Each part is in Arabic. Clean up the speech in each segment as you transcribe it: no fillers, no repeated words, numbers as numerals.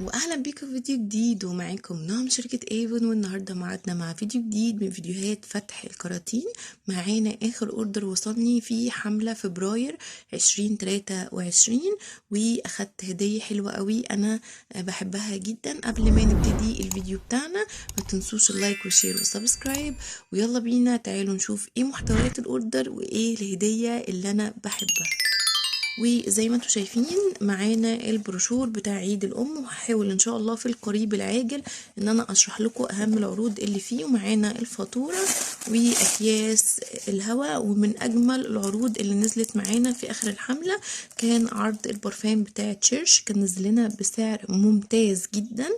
واهلا بيكم في فيديو جديد، ومعاكم نعم شركة ايفون. والنهارده معادنا مع فيديو جديد من فيديوهات فتح الكراتين. معانا اخر اوردر وصلني في حملة فبراير 2023، واخدت هدية حلوة قوي انا بحبها جدا. قبل ما نبتدي الفيديو بتاعنا ما تنسوش اللايك والشير والسبسكرايب، ويلا بينا تعالوا نشوف ايه محتويات الاوردر وايه الهدية اللي انا بحبها. وزي ما انتم شايفين معانا البروشور بتاع عيد الام، وهحاول ان شاء الله في القريب العاجل ان انا اشرح لكم اهم العروض اللي فيه. ومعانا الفاتوره واكياس الهواء. ومن اجمل العروض اللي نزلت معانا في اخر الحمله كان عرض البرفان بتاع تشيرش، كان نزل لنا بسعر ممتاز جدا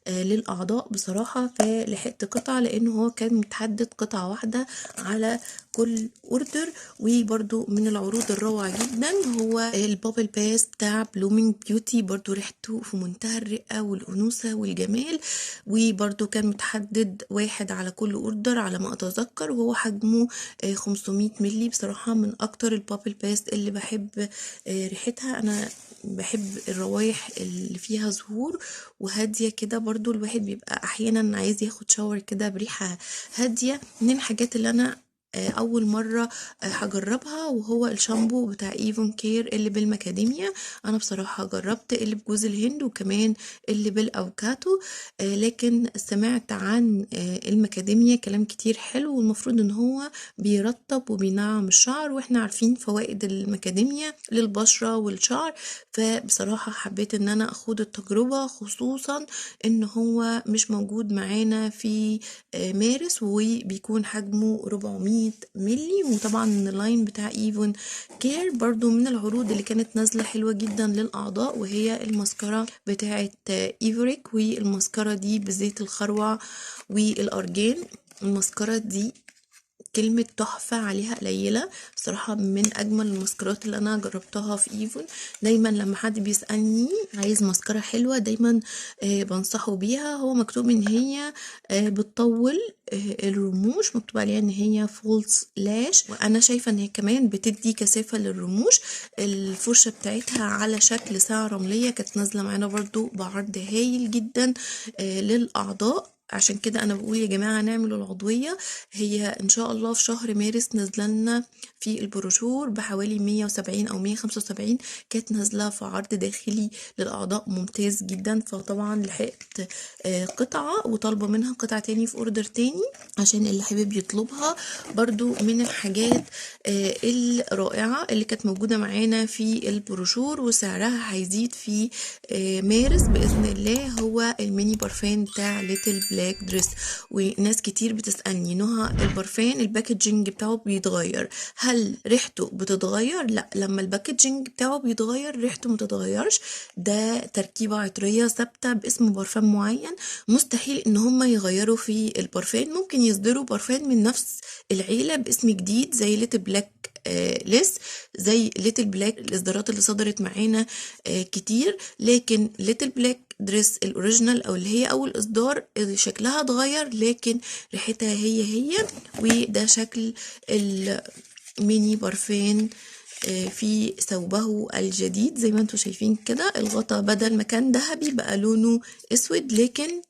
للاعضاء بصراحه. فلحقت قطعه لانه هو كان متحدد قطعه واحده على كل اوردر. وبرده من العروض الروعه جدا هو البابل باس بتاع بلومينج بيوتي، برضو ريحته في منتهى الرقه والانوثه والجمال. وبرضو كان متحدد واحد على كل اوردر على ما اتذكر، وهو حجمه 500 ملي. بصراحه من اكتر البابل باس اللي بحب ريحتها. انا بحب الروايح اللي فيها زهور وهاديه كده. برضو الواحد بيبقى احيانا عايز ياخد شاور كده بريحه هاديه. من الحاجات اللي انا اول مره هجربها وهو الشامبو بتاع ايفون كير اللي بالمكاديميا. انا بصراحه جربت اللي بجوز الهند وكمان اللي بالافوكاتو، لكن سمعت عن المكاديميا كلام كتير حلو، والمفروض ان هو بيرطب وبينعم الشعر، واحنا عارفين فوائد المكاديميا للبشره والشعر. فبصراحه حبيت ان انا اخد التجربه، خصوصا ان هو مش موجود معانا في مارس، وبيكون حجمه 400 ملي. وطبعا اللاين بتاع ايفون كير برضو من العروض اللي كانت نازله حلوه جدا للاعضاء، وهي الماسكارا بتاعه ايفوريك. والماسكارا دي بزيت الخروع والارجان. الماسكارا دي كلمة تحفة عليها قليلة بصراحة، من أجمل الماسكارات اللي أنا جربتها في إيفون. دايما لما حد بيسألني عايز ماسكارا حلوة دايما بنصحه بيها. هو مكتوب إن هي بتطول الرموش، مكتوب عليها إن هي فولس لاش، وأنا شايفة إن هي كمان بتدي كثافة للرموش. الفرشة بتاعتها على شكل ساعة رملية، كانت نازلة معانا برضو بعرض هايل جدا للأعضاء. عشان كده انا بقول يا جماعه نعمل العضويه. هي ان شاء الله في شهر مارس نازلنا في البروشور بحوالي 170 او 175، كانت نازله في عرض داخلي للاعضاء ممتاز جدا. فطبعا لحقت قطعه وطالبه منها قطعه تاني في اوردر تاني عشان اللي حابب يطلبها. برضو من الحاجات الرائعه اللي كانت موجوده معانا في البروشور وسعرها هيزيد في مارس باذن الله هو الميني برفان بتاع ليتل بلاك دريس. وناس كتير بتسألني نوع البرفان الباكجينج بتاعه بيتغير، هل ريحته بتتغير؟ لا، لما الباكجينج بتاعه بيتغير ريحته متتغيرش. ده تركيبة عطرية ثابتة باسم برفان معين، مستحيل ان هم يغيروا في البرفان. ممكن يصدروا برفان من نفس العيلة باسم جديد زي ليتل بلاك ليس، زي ليتل بلاك الاصدارات اللي صدرت معانا كتير. لكن ليتل بلاك دريس الاوريجينال او اللي هي اول اصدار شكلها اتغير لكن ريحتها هي. وده شكل الميني برفان في ثوبه الجديد. زي ما انتم شايفين كده الغطا بدل ما كان ذهبي بقى لونه اسود، لكن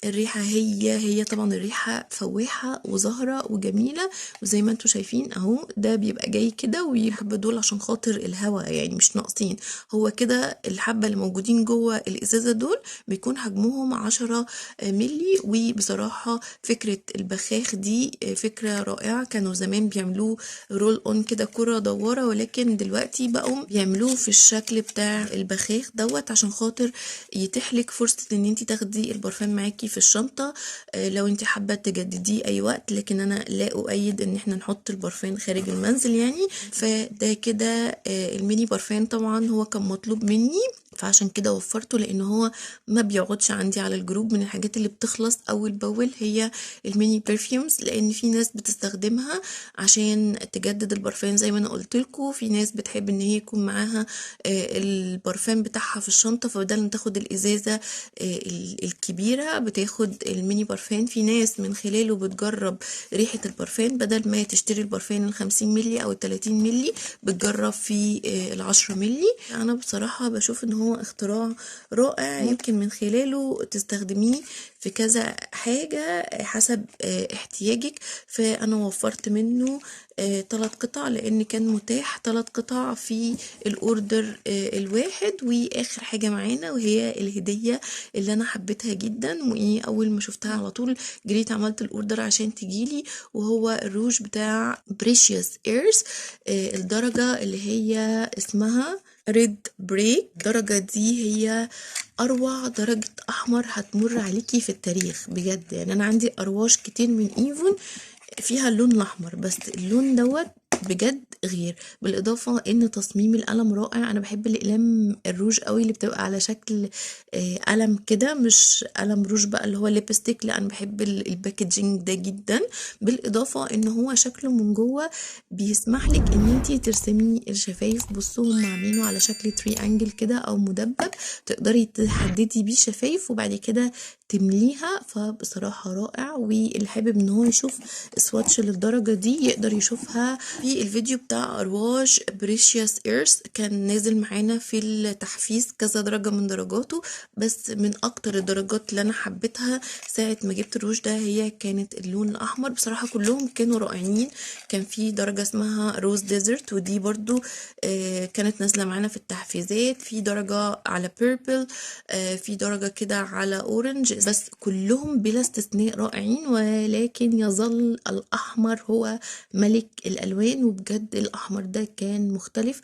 الريحة هي طبعا الريحة فواحة وزهرة وجميلة. وزي ما انتم شايفين اهو ده بيبقى جاي كده، ويحب دول عشان خاطر الهواء يعني مش ناقصين. هو كده الحبة اللي موجودين جوه الازازة دول بيكون حجمهم 10 ملي. وبصراحة فكرة البخاخ دي فكرة رائعة. كانوا زمان بيعملوه رول اون كده كرة دوارة، ولكن دلوقتي بقوا بيعملوه في الشكل بتاع البخاخ دوت عشان خاطر يتيحلك فرصة ان انت تاخدي البرفان معاكي في الشنطة لو انت حابة تجدديه اي وقت. لكن انا لا اؤيد ان احنا نحط البرفان خارج المنزل يعني. فده كده الميني برفان طبعا هو كان مطلوب مني، فعشان كده وفرته، لان هو ما بيقعدش عندي على الجروب. من الحاجات اللي بتخلص اول باول هي الميني برفيومز، لان في ناس بتستخدمها عشان تجدد البرفان زي ما انا قلت لكم. في ناس بتحب ان هي يكون معاها البرفان بتاعها في الشنطه، فبدل ما تاخد الازازه الكبيره بتاخد الميني برفان. في ناس من خلاله بتجرب ريحه البرفان، بدل ما تشتري البرفان ال50 ملي او ال30 ملي بتجرب في ال10 ملي. انا بصراحه بشوف ان هو اختراع رائع، يمكن من خلاله تستخدميه في كذا حاجة حسب احتياجك. فأنا وفرت منه 3 قطع، لأن كان متاح 3 قطع في الأوردر الواحد. وآخر حاجة معانا وهي الهدية اللي أنا حبيتها جدا، وإيه أول ما شفتها على طول جريت عملت الأوردر عشان تجيلي، وهو الروج بتاع بريشيوس ايرز، الدرجة اللي هي اسمها ريد بريك. الدرجة دي هي اروع درجة احمر هتمر عليكي في التاريخ بجد. يعني انا عندي ارواش كتير من ايفون فيها اللون الاحمر، بس اللون دوت بجد غير. بالاضافه ان تصميم القلم رائع. انا بحب الاقلام الروج قوي اللي بتبقى على شكل قلم كده، مش قلم روج بقى اللي هو ليبستيك، لا انا بحب الباكجينج ده جدا. بالاضافه ان هو شكله من جوه بيسمح لك ان انتي ترسمي الشفايف. بصوا هم عاملينه على شكل تري انجل كده او مدبب، تقدري تحددي بيه الشفايف وبعد كده تمليها. فبصراحة رائع، واللي حابب ان هو يشوف سواتش للدرجة دي يقدر يشوفها في الفيديو بتاع ارواج بريشيوس ايرس. كان نازل معانا في التحفيز كذا درجة من درجاته، بس من اكتر الدرجات اللي انا حبيتها ساعة ما جبت الروج ده هي كانت اللون الاحمر. بصراحة كلهم كانوا رائعين. كان في درجة اسمها روز ديزرت، ودي برضو كانت نازلة معانا في التحفيزات. في درجة على بيربل، في درجة كده على اورنج، بس كلهم بلا استثناء رائعين. ولكن يظل الاحمر هو ملك الالوان، وبجد الاحمر ده كان مختلف.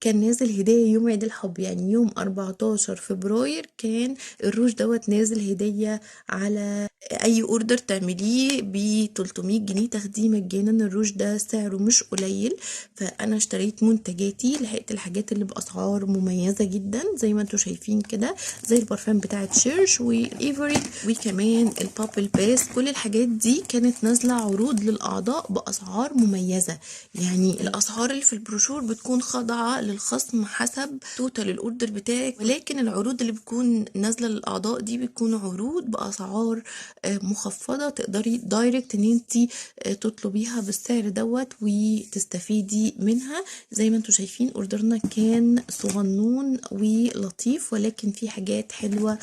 كان نازل هدية يوم عيد الحب، يعني يوم 14 فبراير كان الروج دوت نازل هدية على اي اوردر تعمليه ب 300 جنيه تاخديه مجانا. الروج ده سعره مش قليل، فانا اشتريت منتجاتي، لحقت الحاجات اللي باسعار مميزه جدا زي ما انتم شايفين كده، زي البرفان بتاعت شيرش وايفوري وكمان البابل باس. كل الحاجات دي كانت نازله عروض للاعضاء باسعار مميزه. يعني الاسعار اللي في البروشور بتكون خاضعه للخصم حسب توتال الاوردر بتاعك، ولكن العروض اللي بتكون نازله للاعضاء دي بتكون عروض باسعار مخفضه، تقدري دايركت ان انت تطلبيها بالسعر دوت وتستفيدي منها. زي ما انتم شايفين اوردرنا كان صغنون ولطيف، ولكن في حاجات حلوه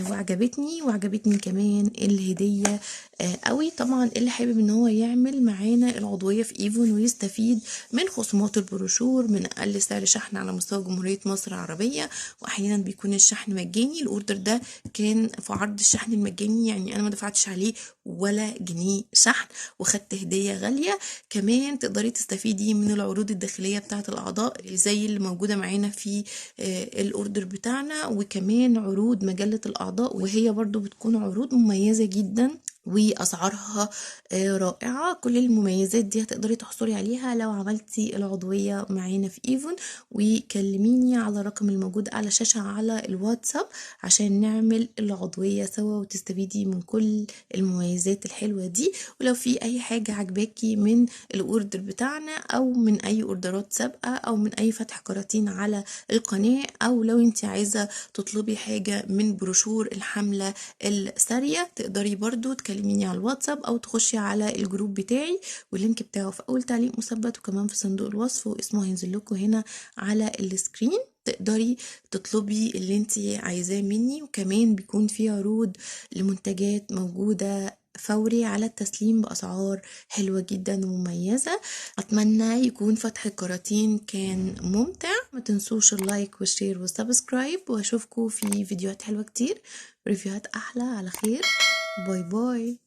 وعجبتني كمان الهديه قوي. طبعا اللي حابب ان هو يعمل معانا العضويه في ايفون ويستفيد من خصومات البروشور، من اقل سعر شحن على مستوى جمهوريه مصر العربيه، واحيانا بيكون الشحن مجاني. الاوردر ده كان في عرض الشحن المجاني، يعني انا ما دفعتش عليه ولا جنيه شحن وخدت هديه غاليه. كمان تقدري تستفيدي من العروض الداخليه بتاعه الاعضاء زي اللي موجوده معانا في الاوردر بتاعنا، وكمان عروض مجله الاعضاء، وهي برضو بتكون عروض مميزه جدا واسعارها رائعه. كل المميزات دي هتقدري تحصلي عليها لو عملتي العضويه معانا في ايفون. وكلميني على الرقم الموجود على الشاشه على الواتساب عشان نعمل العضويه سوا وتستفيدي من كل المميزات الحلوه دي. ولو في اي حاجه عجباكي من الاوردر بتاعنا او من اي اوردرات سابقه او من اي فتح كراتين على القناه، او لو انت عايزه تطلبي حاجه من بروشور الحمله الساريه، تقدري برضو تكلميني على الواتساب او تخشي على الجروب بتاعي، واللينك بتاعه في اول تعليق مثبت وكمان في صندوق الوصف، واسمه هينزل لكم هنا على السكرين. تقدري تطلبي اللي انت عايزاه مني، وكمان بيكون في عروض لمنتجات موجودة فوري على التسليم بأسعار حلوة جدا ومميزة. أتمنى يكون فتح الكراتين كان ممتع. ما تنسوش اللايك والشير والسبسكرايب، واشوفكم في فيديوهات حلوة كتير، ريفيوهات أحلى. على خير، باي باي.